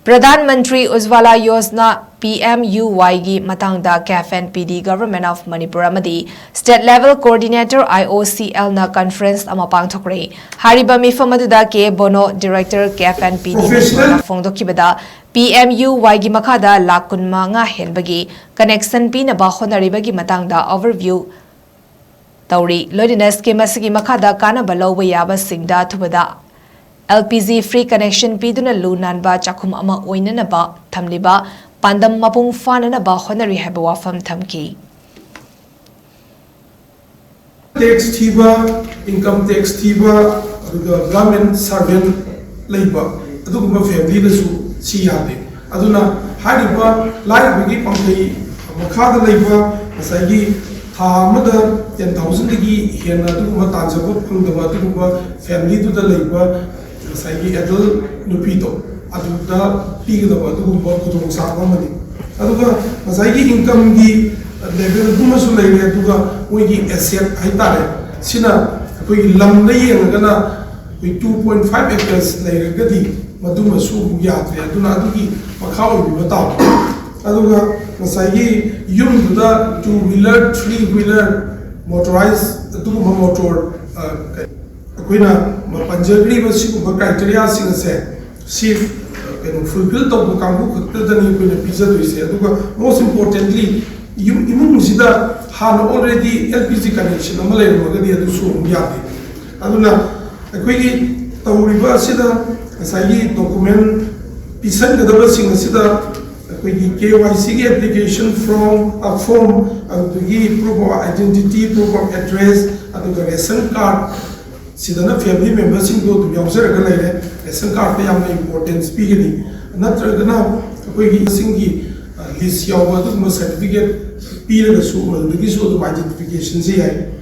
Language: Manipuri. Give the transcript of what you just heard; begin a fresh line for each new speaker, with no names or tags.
Pradhan Mantri Ujjwala Yojana Pmuy gi Matangda Caf and PD Government of Manipur Amadi State Level Coordinator IOCL na conference ama PANGTHOKKHRE Hariba mifam aduda ke Bono Director Caf and PD na phongdokibada Pmuy gi makada lakunma nga henbagi connection pinaba honaribagi matangda overview Tauri Lodines ke masigi makada kanaba lawba yaba singda thubada LPG free connection piduna lunanba chakum ama oinanaba thamliba pandam mapung fananaba honari haba wafam thamki
tax thiba income tax thiba government servant labor aduguma family da su si yade aduna hariba life gi pangthai makhada labor asagi tha amada 10000 dagi hena aduguma tanjaba phangdaba aduguma family du da labor Saigi adult nupito, aduda pig the Badu Boku Samani. Aduga, Saigi income the level Dumasulay, Aduga, Wiki asset Haitare, Sina, we Lamlay and Gana with 2.5 acres like Gadi, Maduma Su Yatri, Aduna Aduki, Macau Batao. Aduga, Saigi, Yum the 2-wheeler, 3-wheeler motorized, Duma motor. Aquina Panjagri was criteria sing see fulfill the Kambu than pizza to say. Most importantly, you Sida had already LPG connection, a Malay Magadi to Sum Yati. Aduna Aqui Tauriba Sida, as I document Pisan the double singer Sida, KYC application from a form to give proof of identity, proof of address, and the ration card. Sidana family members in go to Yamser ration card pay importance speaking. Natragana, Singi, list your certificate, period of identification.